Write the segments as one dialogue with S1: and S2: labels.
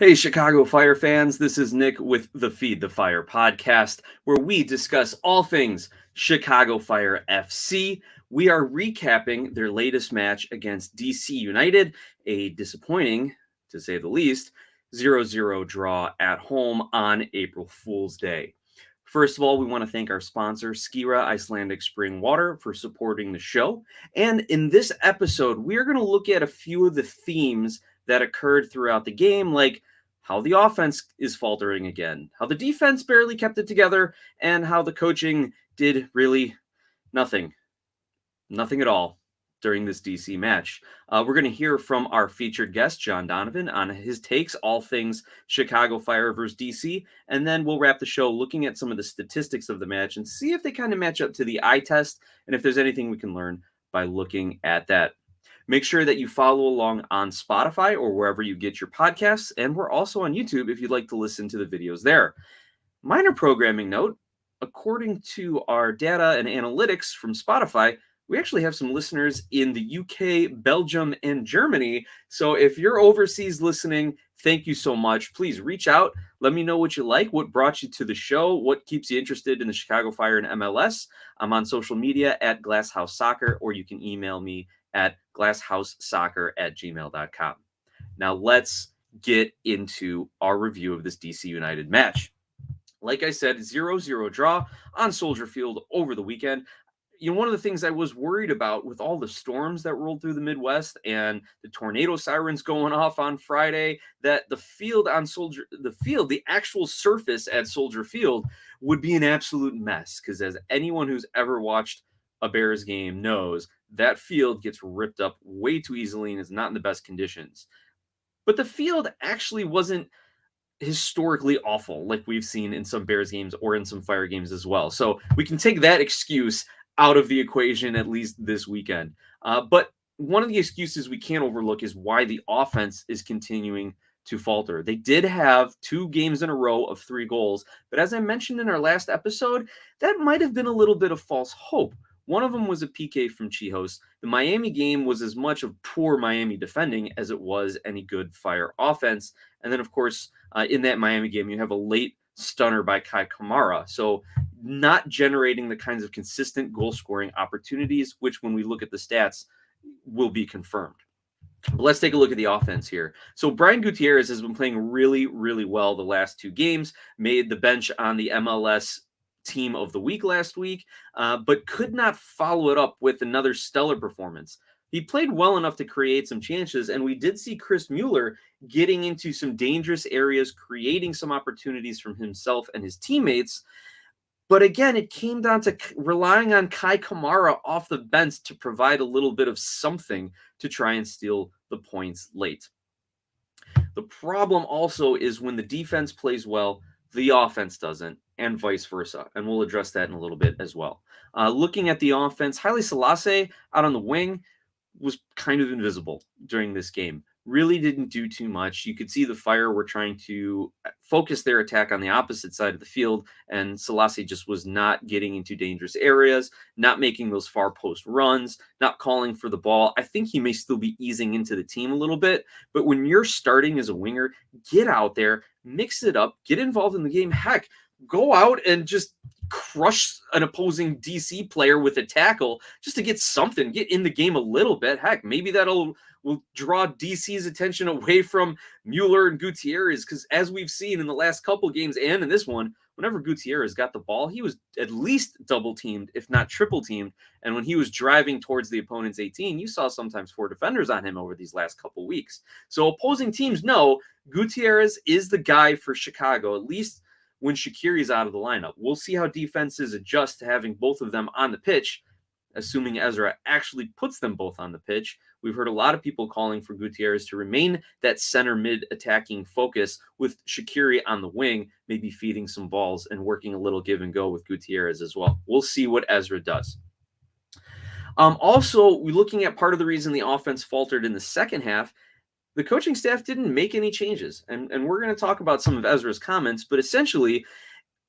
S1: Hey, Chicago Fire fans, this is Nick with the Feed the Fire podcast, where we discuss all things Chicago Fire FC. We are recapping their latest match against DC United, a disappointing, to say the least, 0-0 draw at home on April Fool's Day. First of all, we want to thank our sponsor, Skira Icelandic Spring Water, for supporting the show. And in this episode, we're going to look at a few of the themes that occurred throughout the game, like how the offense is faltering again, how the defense barely kept it together, and how the coaching did really nothing at all during this DC match. We're going to hear from our featured guest, John Donovan, on his takes, all things Chicago Fire versus DC, and then we'll wrap the show looking at some of the statistics of the match and see if they kind of match up to the eye test, and if there's anything we can learn by looking at that. Make sure that you follow along on Spotify or wherever you get your podcasts, and we're also on YouTube if you'd like to listen to the videos there. Minor programming note, according to our data and analytics from Spotify, we actually have some listeners in the UK, Belgium, and Germany. So if you're overseas listening, thank you so much. Please reach out. Let me know what you like, what brought you to the show, what keeps you interested in the Chicago Fire and MLS. I'm on social media at Glasshouse Soccer, or you can email me at glasshousesoccer@gmail.com. Now let's get into our review of this DC United match. Like I said, 0-0 draw on Soldier Field over the weekend. One of the things I was worried about with all the storms that rolled through the Midwest and the tornado sirens going off on Friday, that the actual surface at Soldier Field would be an absolute mess. Because as anyone who's ever watched a Bears game knows, that field gets ripped up way too easily and is not in the best conditions. But the field actually wasn't historically awful like we've seen in some Bears games or in some Fire games as well. So we can take that excuse out of the equation, at least this weekend. But one of the excuses we can't overlook is why the offense is continuing to falter. They did have 2 games in a row of 3 goals, but as I mentioned in our last episode, that might have been a little bit of false hope. One of them was a PK from Chihos. The Miami game was as much of poor Miami defending as it was any good Fire offense. And then, of course, in that Miami game, you have a late stunner by Kai Kamara. So not generating the kinds of consistent goal-scoring opportunities, which when we look at the stats, will be confirmed. But let's take a look at the offense here. So Brian Gutierrez has been playing really, really well the last 2 games, made the bench on the MLS Team of the Week last week, but could not follow it up with another stellar performance. He played well enough to create some chances, and we did see Chris Mueller getting into some dangerous areas, creating some opportunities from himself and his teammates. But again, it came down to relying on Kai Kamara off the bench to provide a little bit of something to try and steal the points late. The problem also is when the defense plays well, the offense doesn't, and vice versa. And we'll address that in a little bit as well. Looking at the offense, Haile Selassie out on the wing was kind of invisible during this game. Really didn't do too much. You could see the Fire were trying to focus their attack on the opposite side of the field, and Selassie just was not getting into dangerous areas, not making those far post runs, not calling for the ball. I think he may still be easing into the team a little bit, but when you're starting as a winger, get out there, mix it up, get involved in the game. Heck, go out and just crush an opposing DC player with a tackle just to get something, get in the game a little bit. Heck, maybe will draw DC's attention away from Mueller and Gutierrez, because as we've seen in the last couple games and in this one, whenever Gutierrez got the ball, he was at least double-teamed, if not triple-teamed, and when he was driving towards the opponent's 18, you saw sometimes 4 defenders on him over these last couple weeks. So opposing teams know Gutierrez is the guy for Chicago, at least when Shaqiri's out of the lineup. We'll see how defenses adjust to having both of them on the pitch, assuming Ezra actually puts them both on the pitch. We've heard a lot of people calling for Gutierrez to remain that center mid attacking focus with Shaqiri on the wing, maybe feeding some balls and working a little give and go with Gutierrez as well. We'll see what Ezra does. Also, we're looking at part of the reason the offense faltered in the second half. The coaching staff didn't make any changes, and we're going to talk about some of Ezra's comments, but essentially,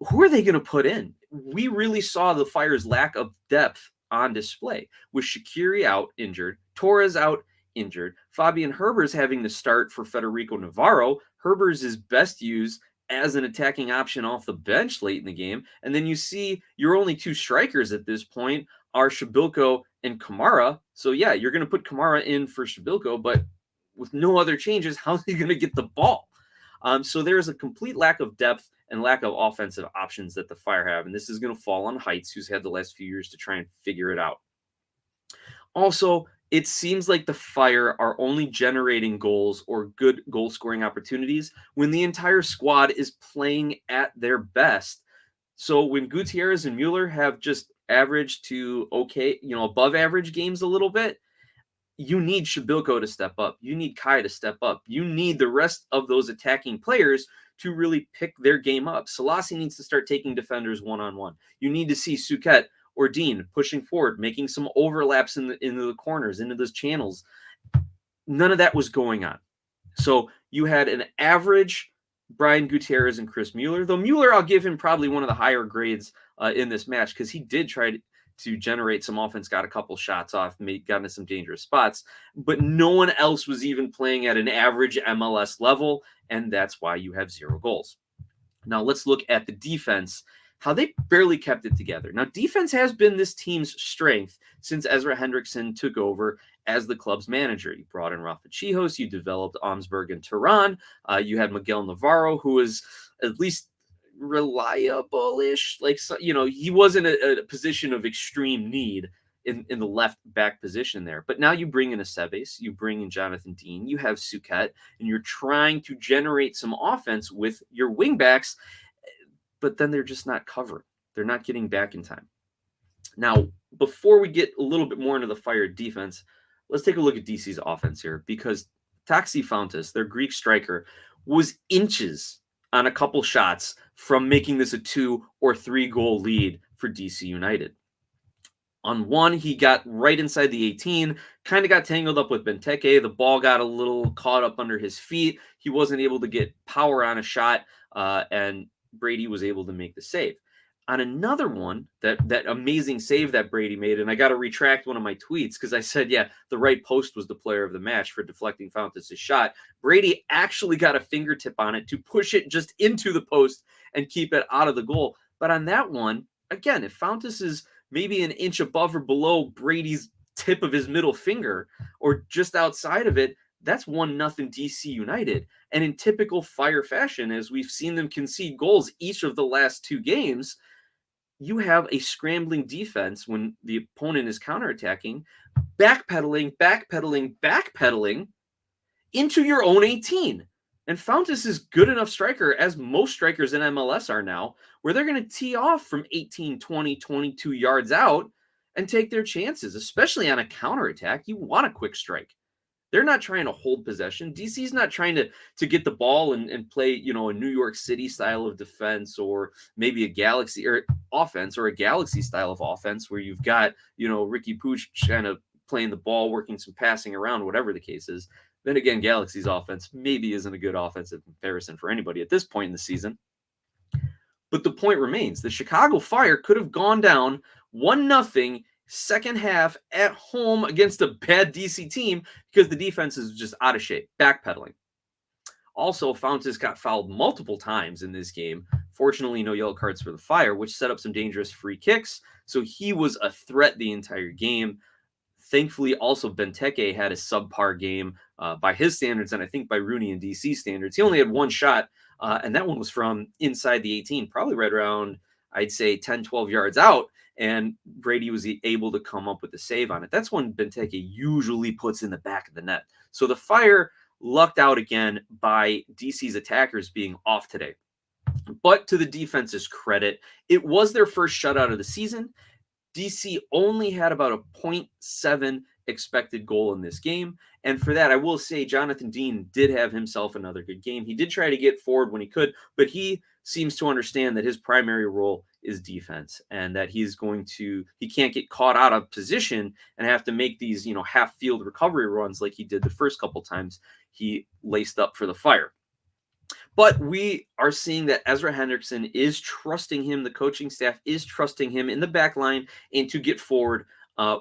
S1: who are they going to put in? We really saw the Fire's lack of depth on display, with Shaqiri out injured, Torres out injured. Fabian Herber's having to start for Federico Navarro. Herber's is best used as an attacking option off the bench late in the game. And then you see your only two strikers at this point are Shabilko and Kamara. So yeah, you're going to put Kamara in for Shabilko, but with no other changes, how's he going to get the ball? So there is a complete lack of depth and lack of offensive options that the Fire have. And this is going to fall on Heights, who's had the last few years to try and figure it out. Also, it seems like the Fire are only generating goals or good goal scoring opportunities when the entire squad is playing at their best. So when Gutierrez and Mueller have just average to okay, above average games a little bit, you need Shabilko to step up. You need Kai to step up. You need the rest of those attacking players to really pick their game up. Selassie needs to start taking defenders one-on-one. You need to see Suket or Dean pushing forward, making some overlaps into the corners, into those channels. None of that was going on. So you had an average Brian Gutierrez and Chris Mueller, though Mueller, I'll give him probably one of the higher grades in this match because he did try to generate some offense, got a couple shots off, got into some dangerous spots, but no one else was even playing at an average MLS level, and that's why you have 0 goals. Now let's look at the defense, how they barely kept it together. Now defense has been this team's strength since Ezra Hendrickson took over as the club's manager. You brought in Rafa Chihos, you developed Omsberg and Tehran, you had Miguel Navarro, who was at least reliable-ish. He was in a position of extreme need in the left back position there. But now you bring in Aceves, you bring in Jonathan Dean, you have Suket, and you're trying to generate some offense with your wing backs, but then they're just not covering. They're not getting back in time. Now, before we get a little bit more into the Fire defense, let's take a look at DC's offense here, because Taxi Fountas, their Greek striker, was inches on a couple shots from making this a 2 or 3 goal lead for DC United. On one, he got right inside the 18, kind of got tangled up with Benteke. The ball got a little caught up under his feet. He wasn't able to get power on a shot, and Brady was able to make the save. On another one, that amazing save that Brady made, and I got to retract one of my tweets because I said, yeah, the right post was the player of the match for deflecting Fountas' shot. Brady actually got a fingertip on it to push it just into the post and keep it out of the goal. But on that one, again, if Fountas is maybe an inch above or below Brady's tip of his middle finger or just outside of it, that's 1-0 DC United. And in typical Fire fashion, as we've seen them concede goals each of the last 2 games, you have a scrambling defense when the opponent is counterattacking, backpedaling into your own 18. And Fountas is good enough striker, as most strikers in MLS are now, where they're going to tee off from 18, 20, 22 yards out and take their chances, especially on a counterattack. You want a quick strike. They're not trying to hold possession. DC's not trying to get the ball and play, a New York City style of defense or maybe a Galaxy or offense or a Galaxy style of offense where you've got, Ricky Pooch kind of playing the ball, working some passing around, whatever the case is. Then again, Galaxy's offense maybe isn't a good offensive comparison for anybody at this point in the season. But the point remains, the Chicago Fire could have gone down 1-0 second half at home against a bad DC team because the defense is just out of shape, backpedaling. Also, Fountas got fouled multiple times in this game. Fortunately, no yellow cards for the Fire, which set up some dangerous free kicks. So he was a threat the entire game. Thankfully, also Benteke had a subpar game by his standards, and I think by Rooney and DC standards. He only had 1 shot, and that one was from inside the 18, probably right around, I'd say, 10, 12 yards out. And Brady was able to come up with the save on it. That's one Benteke usually puts in the back of the net. So the Fire lucked out again by DC's attackers being off today. But to the defense's credit, it was their first shutout of the season. DC only had about a 0.7 expected goal in this game. And for that, I will say Jonathan Dean did have himself another good game. He did try to get forward when he could, but he seems to understand that his primary role is defense and that he can't get caught out of position and have to make these, half field recovery runs like he did the first couple times he laced up for the Fire. But we are seeing that Ezra Hendrickson is trusting him. The coaching staff is trusting him in the back line and to get forward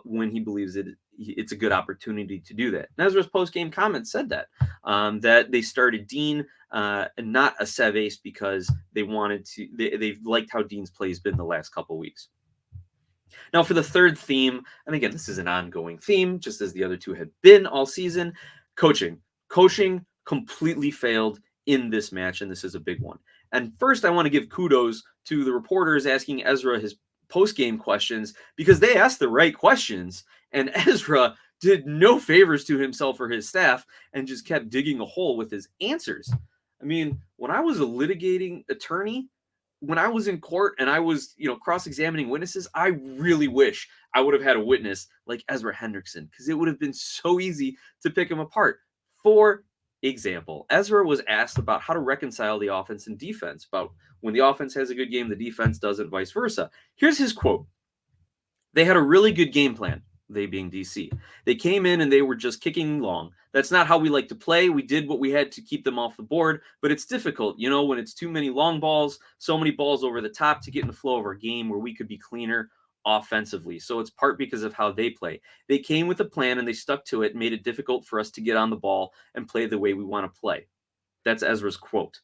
S1: when he believes it it's a good opportunity to do that. And Ezra's post-game comment said that, that they started Dean and not a Seves because they wanted to, they liked how Dean's play has been the last couple weeks. Now for the third theme, and again, this is an ongoing theme, just as the other two had been all season, coaching. Coaching completely failed in this match, and this is a big one. And first, I want to give kudos to the reporters asking Ezra his post-game questions because they asked the right questions, and Ezra did no favors to himself or his staff and just kept digging a hole with his answers. I mean, when I was a litigating attorney, when I was in court and I was, cross-examining witnesses, I really wish I would have had a witness like Ezra Hendrickson because it would have been so easy to pick him apart. For example, Ezra was asked about how to reconcile the offense and defense, about when the offense has a good game, the defense doesn't, vice versa. Here's his quote. They had a really good game plan, they being DC. They came in and they were just kicking long. That's not how we like to play. We did what we had to keep them off the board, but it's difficult, when it's too many long balls, so many balls over the top to get in the flow of our game where we could be cleaner offensively. So it's part because of how they play. They came with a plan and they stuck to it, made it difficult for us to get on the ball and play the way we want to play. That's Ezra's quote.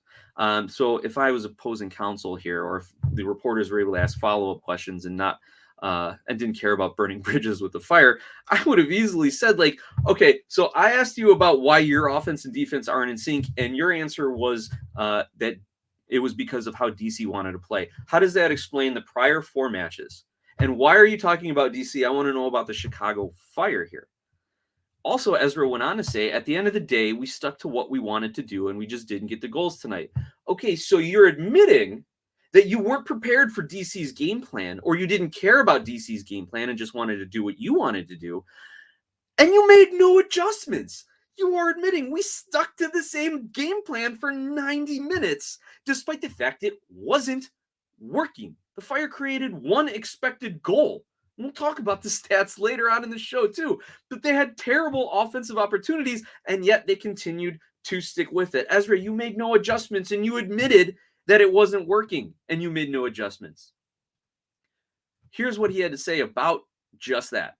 S1: So if I was opposing counsel here, or if the reporters were able to ask follow-up questions and not and didn't care about burning bridges with the fire, I would have easily said, okay, so I asked you about why your offense and defense aren't in sync, and your answer was that it was because of how DC wanted to play. How does that explain the prior 4 matches? And why are you talking about DC? I want to know about the Chicago Fire here. Also, Ezra went on to say, at the end of the day, we stuck to what we wanted to do, and we just didn't get the goals tonight. Okay, so you're admitting that you weren't prepared for DC's game plan, or you didn't care about DC's game plan and just wanted to do what you wanted to do, and you made no adjustments. You are admitting we stuck to the same game plan for 90 minutes, despite the fact it wasn't working. The Fire created 1 expected goal. We'll talk about the stats later on in the show too, but they had terrible offensive opportunities, and yet they continued to stick with it. Ezra, you made no adjustments, and you admitted that it wasn't working, and you made no adjustments. Here's what he had to say about just that.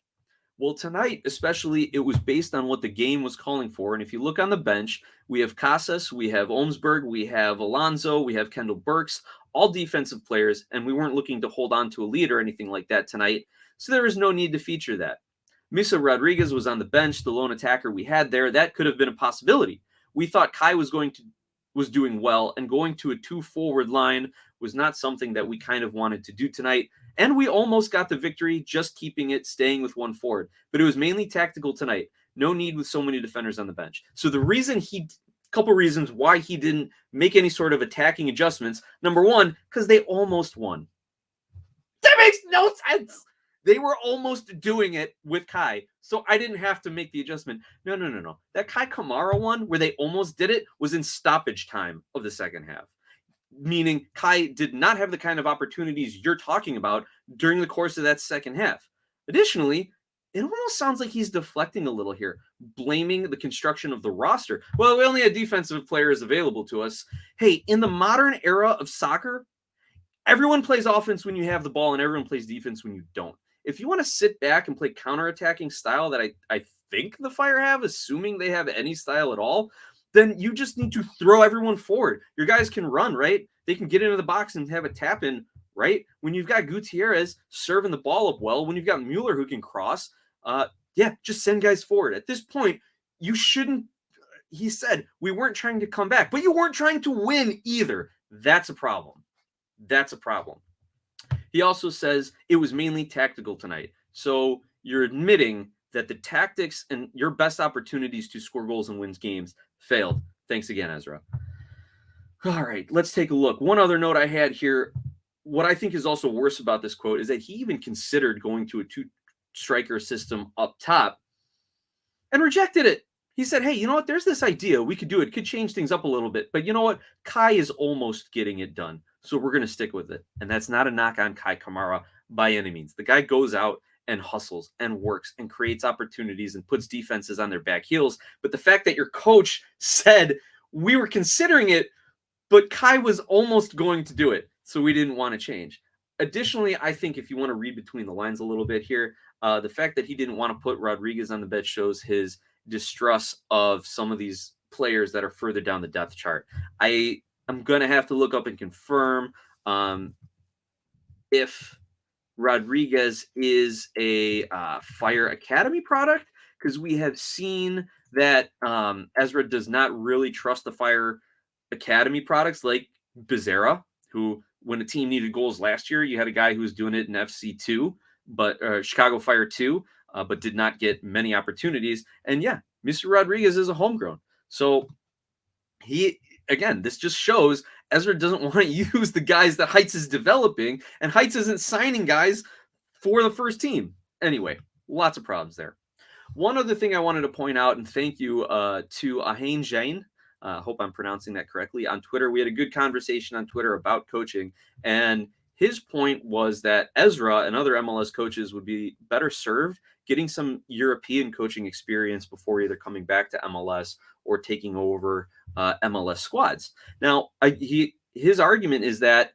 S1: Well, tonight, especially, it was based on what the game was calling for. And if you look on the bench, we have Casas, we have Olmsberg, we have Alonso, we have Kendall Burks, all defensive players, and we weren't looking to hold on to a lead or anything like that tonight. So there was no need to feature that. Misa Rodriguez was on the bench, the lone attacker we had there. That could have been a possibility. We thought Kai was doing well, and going to a 2-forward line was not something that we kind of wanted to do tonight. And we almost got the victory just keeping it, staying with 1 forward. But it was mainly tactical tonight. No need with so many defenders on the bench. So the reason couple reasons why he didn't make any sort of attacking adjustments. Number 1, because they almost won. That makes no sense. They were almost doing it with Kai, so I didn't have to make the adjustment. No. That Kai Kamara one, where they almost did it, was in stoppage time of the second half. Meaning Kai did not have the kind of opportunities you're talking about during the course of that second half. Additionally, it almost sounds like he's deflecting a little here, blaming the construction of the roster. Well, we only had defensive players available to us. Hey, in the modern era of soccer, everyone plays offense when you have the ball and everyone plays defense when you don't. If you want to sit back and play counterattacking style that I think the Fire have, assuming they have any style at all, then you just need to throw everyone forward. Your guys can run, right? They can get into the box and have a tap in, right? When you've got Gutierrez serving the ball up well, when you've got Mueller who can cross, just send guys forward. At this point, you shouldn't, he said, we weren't trying to come back, but you weren't trying to win either. That's a problem. That's a problem. He also says it was mainly tactical tonight. So you're admitting that the tactics and your best opportunities to score goals and win games failed. Thanks again, Ezra. All right, let's take a look. One other note I had here, what I think is also worse about this quote is that he even considered going to a 2-striker system up top and rejected it. He said, hey, you know what? There's this idea. We could do it. Could change things up a little bit. But you know what? Kai is almost getting it done. So we're going to stick with it. And that's not a knock on Kai Kamara by any means. The guy goes out and hustles and works and creates opportunities and puts defenses on their back heels. But the fact that your coach said we were considering it, but Kai was almost going to do it, so we didn't want to change. Additionally, I think if you want to read between the lines a little bit here, The fact that he didn't want to put Rodriguez on the bench shows his distrust of some of these players that are further down the depth chart. I'm going to have to look up and confirm if Rodriguez is a Fire Academy product, because we have seen that Ezra does not really trust the Fire Academy products like Becerra, who, when a team needed goals last year, you had a guy who was doing it in FC2, but Chicago Fire 2, but did not get many opportunities. And yeah, Mr. Rodriguez is a homegrown. So this just shows Ezra doesn't want to use the guys that Heights is developing, and Heights isn't signing guys for the first team. Anyway, lots of problems there. One other thing I wanted to point out, and thank you to Ahain Jain. Hope I'm pronouncing that correctly. On Twitter, we had a good conversation on Twitter about coaching, and his point was that Ezra and other MLS coaches would be better served getting some European coaching experience before either coming back to MLS or taking over MLS squads. Now, his argument is that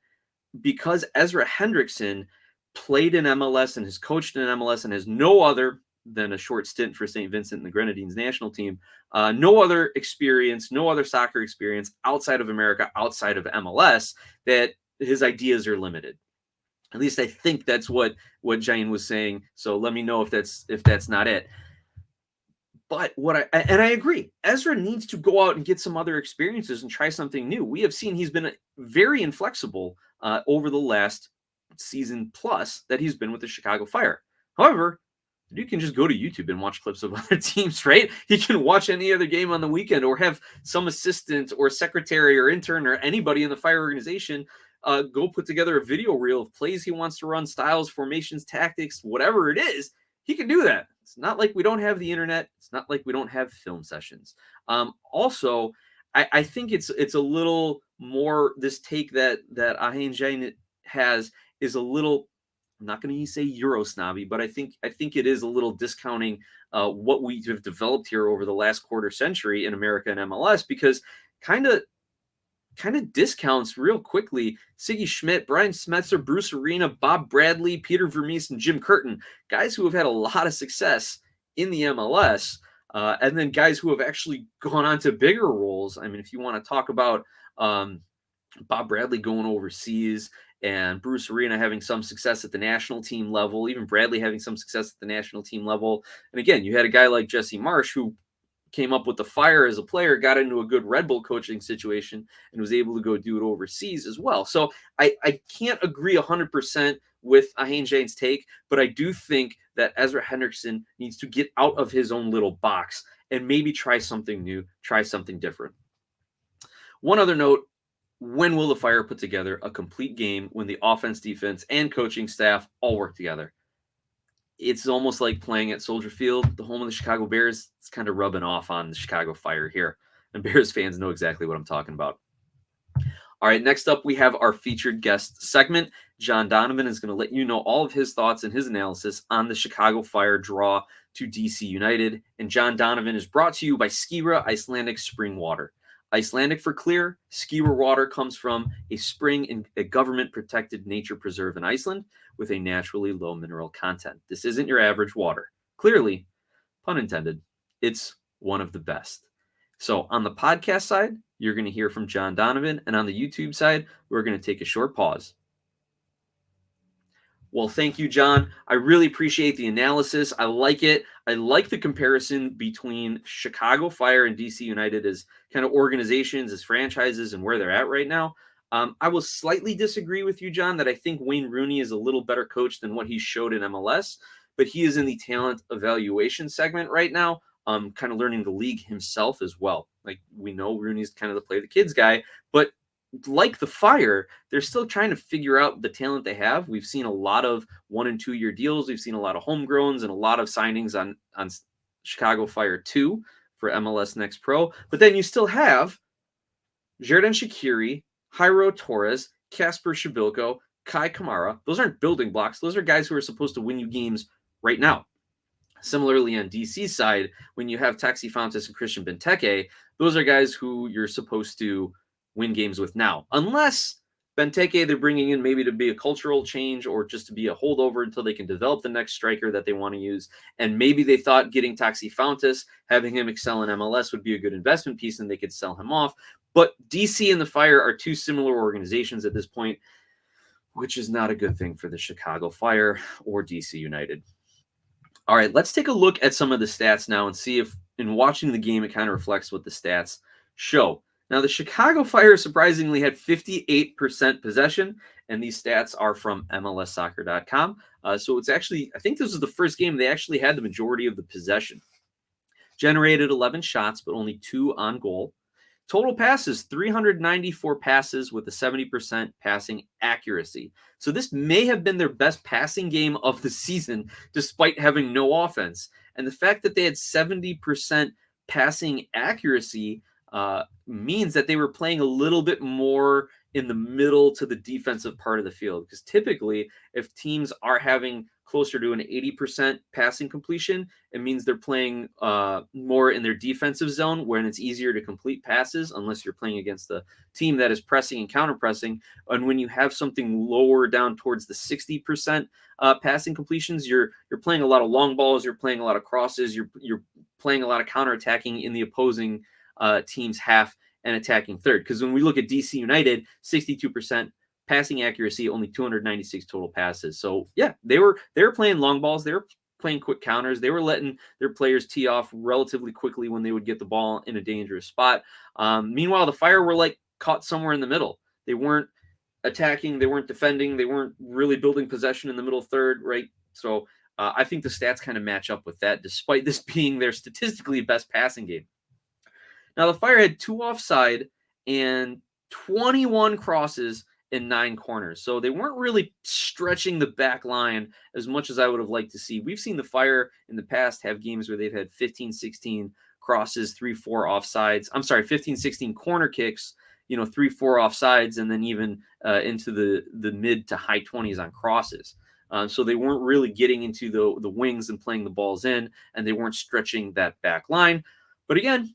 S1: because Ezra Hendrickson played in MLS and has coached in MLS and has no other than a short stint for St. Vincent and the Grenadines national team, no other experience, no other soccer experience outside of America, outside of MLS, that his ideas are limited. At least I think that's what Jane was saying. So let me know if that's not it. But I agree. Ezra needs to go out and get some other experiences and try something new. We have seen he's been very inflexible over the last season plus that he's been with the Chicago Fire. However, you can just go to YouTube and watch clips of other teams, right? He can watch any other game on the weekend, or have some assistant or secretary or intern or anybody in the Fire organization go put together a video reel of plays he wants to run, styles, formations, tactics, whatever it is. He can do that. It's not like we don't have the internet. It's not like we don't have film sessions. Also, I think it's a little more, this take that Ahain Jain has is a little, I'm not going to say Euro snobby, but I think it is a little discounting what we have developed here over the last quarter century in America and MLS, because kind of discounts real quickly Siggy Schmidt, Brian Smetzer, Bruce Arena, Bob Bradley, Peter Vermees, and Jim Curtin, guys who have had a lot of success in the MLS, and then guys who have actually gone on to bigger roles. I mean, if you want to talk about Bob Bradley going overseas and Bruce Arena having some success at the national team level, even Bradley having some success at the national team level. And again, you had a guy like Jesse Marsh who came up with the Fire as a player, got into a good Red Bull coaching situation, and was able to go do it overseas as well. So I can't agree 100% with Ahain Jain's take, but I do think that Ezra Hendrickson needs to get out of his own little box and maybe try something new, try something different. One other note, when will the Fire put together a complete game when the offense, defense, and coaching staff all work together? It's almost like playing at Soldier Field, the home of the Chicago Bears. It's kind of rubbing off on the Chicago Fire here. And Bears fans know exactly what I'm talking about. All right, next up, we have our featured guest segment. John Donovan is going to let you know all of his thoughts and his analysis on the Chicago Fire draw to DC United. And John Donovan is brought to you by Skira Icelandic Spring Water. Icelandic for clear, Skira water comes from a spring in a government-protected nature preserve in Iceland with a naturally low mineral content. This isn't your average water. Clearly, pun intended, it's one of the best. So on the podcast side, you're going to hear from John Donovan, and on the YouTube side, we're going to take a short pause. Well, thank you, John. I really appreciate the analysis. I like it. I like the comparison between Chicago Fire and DC United as kind of organizations, as franchises, and where they're at right now. I will slightly disagree with you, John, that I think Wayne Rooney is a little better coach than what he showed in MLS, but he is in the talent evaluation segment right now, kind of learning the league himself as well. Like, we know Rooney's kind of the play the kids guy, but like the Fire, they're still trying to figure out the talent they have. We've seen a lot of 1 and 2 year deals. We've seen a lot of homegrowns and a lot of signings on Chicago Fire 2 for MLS Next Pro. But then you still have Xherdan Shaqiri, Jairo Torres, Kasper Shabilko, Kai Kamara. Those aren't building blocks. Those are guys who are supposed to win you games right now. Similarly, on DC's side, when you have Taxi Fountas and Christian Benteke, those are guys who you're supposed to win games with now, unless Benteke, they're bringing in maybe to be a cultural change or just to be a holdover until they can develop the next striker that they want to use. And maybe they thought getting Fountas, having him excel in MLS would be a good investment piece and they could sell him off. But DC and the Fire are two similar organizations at this point, which is not a good thing for the Chicago Fire or DC United. All right, let's take a look at some of the stats now and see if in watching the game it kind of reflects what the stats show. Now, the Chicago Fire surprisingly had 58% possession, and these stats are from MLSsoccer.com. So it's actually, I think this was the first game they actually had the majority of the possession. Generated 11 shots, but only 2 on goal. Total passes, 394 passes with a 70% passing accuracy. So this may have been their best passing game of the season, despite having no offense. And the fact that they had 70% passing accuracy means that they were playing a little bit more in the middle to the defensive part of the field. Because typically, if teams are having closer to an 80% passing completion, it means they're playing more in their defensive zone when it's easier to complete passes, unless you're playing against a team that is pressing and counter-pressing. And when you have something lower down towards the 60% passing completions, you're playing a lot of long balls, you're playing a lot of crosses, you're playing a lot of counter-attacking in the opposing team's half and attacking third. Because when we look at DC United, 62% passing accuracy, only 296 total passes. So yeah, they were playing long balls, they were playing quick counters, they were letting their players tee off relatively quickly when they would get the ball in a dangerous spot. Meanwhile, the Fire were like caught somewhere in the middle. They weren't attacking, they weren't defending, they weren't really building possession in the middle third, right? So I think the stats kind of match up with that, despite this being their statistically best passing game. Now, the Fire had 2 offside and 21 crosses in 9 corners. So they weren't really stretching the back line as much as I would have liked to see. We've seen the Fire in the past have games where they've had 15, 16 crosses, 3, 4 offsides. 15, 16 corner kicks, 3, 4 offsides, and then even into the mid to high 20s on crosses. So they weren't really getting into the wings and playing the balls in, and they weren't stretching that back line. But again,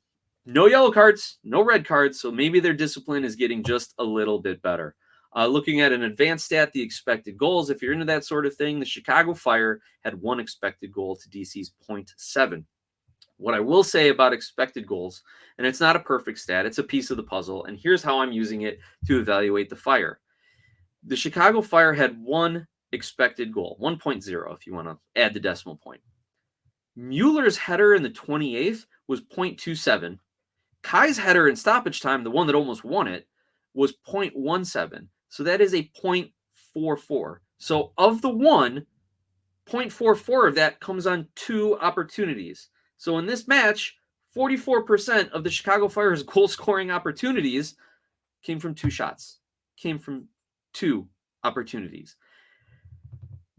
S1: no yellow cards, no red cards, so maybe their discipline is getting just a little bit better. Looking at an advanced stat, the expected goals, if you're into that sort of thing, the Chicago Fire had 1 expected goal to DC's 0.7. What I will say about expected goals, and it's not a perfect stat, it's a piece of the puzzle, and here's how I'm using it to evaluate the Fire. The Chicago Fire had 1 expected goal, 1.0 if you want to add the decimal point. Mueller's header in the 28th was 0.27. Kai's header in stoppage time, the one that almost won it, was 0.17. So that is a 0.44. So of the 1, 0.44 of that comes on 2 opportunities. So in this match, 44% of the Chicago Fire's goal-scoring opportunities came from 2 shots, came from 2 opportunities.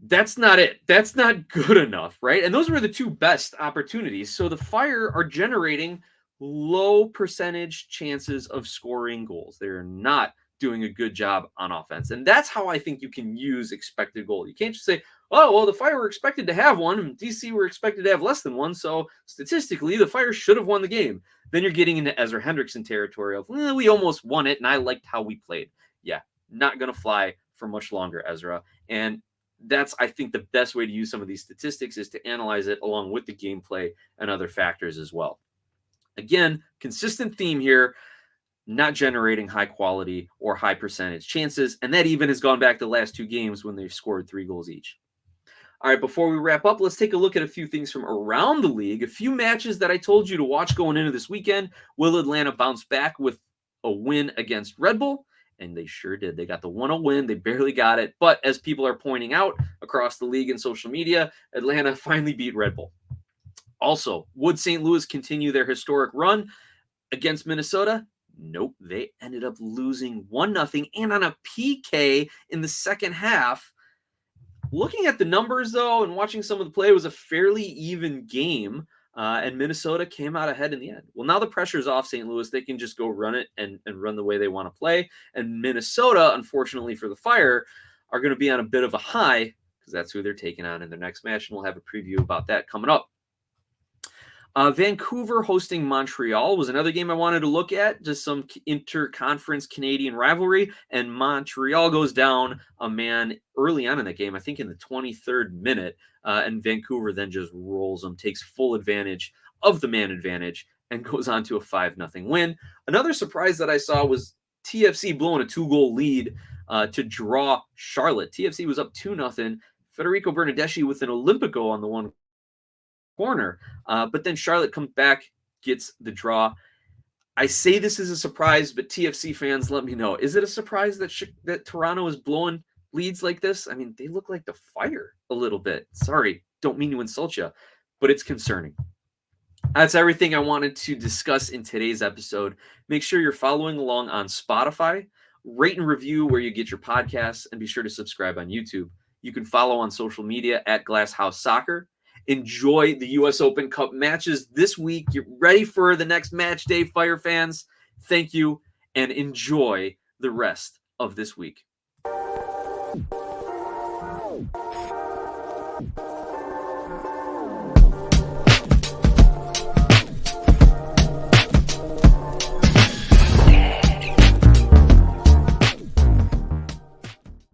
S1: That's not it. That's not good enough, right? And those were the 2 best opportunities. So the Fire are generating low percentage chances of scoring goals. They're not doing a good job on offense. And that's how I think you can use expected goal. You can't just say, oh, well, the Fire were expected to have 1, and DC were expected to have less than 1, so statistically, the Fire should have won the game. Then you're getting into Ezra Hendrickson territory of, we almost won it, and I liked how we played. Yeah, not going to fly for much longer, Ezra. And that's, I think, the best way to use some of these statistics is to analyze it along with the gameplay and other factors as well. Again, consistent theme here, not generating high quality or high percentage chances. And that even has gone back to the last 2 games when they've scored 3 goals each. All right, before we wrap up, let's take a look at a few things from around the league. A few matches that I told you to watch going into this weekend. Will Atlanta bounce back with a win against Red Bull? And they sure did. They got the 1-0 win. They barely got it. But as people are pointing out across the league and social media, Atlanta finally beat Red Bull. Also, would St. Louis continue their historic run against Minnesota? Nope. They ended up losing 1-0 and on a PK in the second half. Looking at the numbers, though, and watching some of the play, it was a fairly even game, and Minnesota came out ahead in the end. Well, now the pressure's off St. Louis. They can just go run it and run the way they want to play. And Minnesota, unfortunately for the Fire, are going to be on a bit of a high because that's who they're taking on in their next match, and we'll have a preview about that coming up. Vancouver hosting Montreal was another game I wanted to look at. Just some inter-conference Canadian rivalry. And Montreal goes down a man early on in that game, I think in the 23rd minute. And Vancouver then just rolls them, takes full advantage of the man advantage, and goes on to a 5-0 win. Another surprise that I saw was TFC blowing a 2-goal lead to draw Charlotte. TFC was up 2-0. Federico Bernardeschi with an Olympico on the one corner. But then Charlotte comes back, gets the draw. I say this is a surprise, but TFC fans, let me know. Is it a surprise that Toronto is blowing leads like this? I mean, they look like the fire a little bit. Sorry, don't mean to insult you, but it's concerning. That's everything I wanted to discuss in today's episode. Make sure you're following along on Spotify, rate and review where you get your podcasts, and be sure to subscribe on YouTube. You can follow on social media at Glasshouse Soccer. Enjoy the U.S. Open Cup matches this week. Get ready for the next match day, Fire fans. Thank you, and enjoy the rest of this week.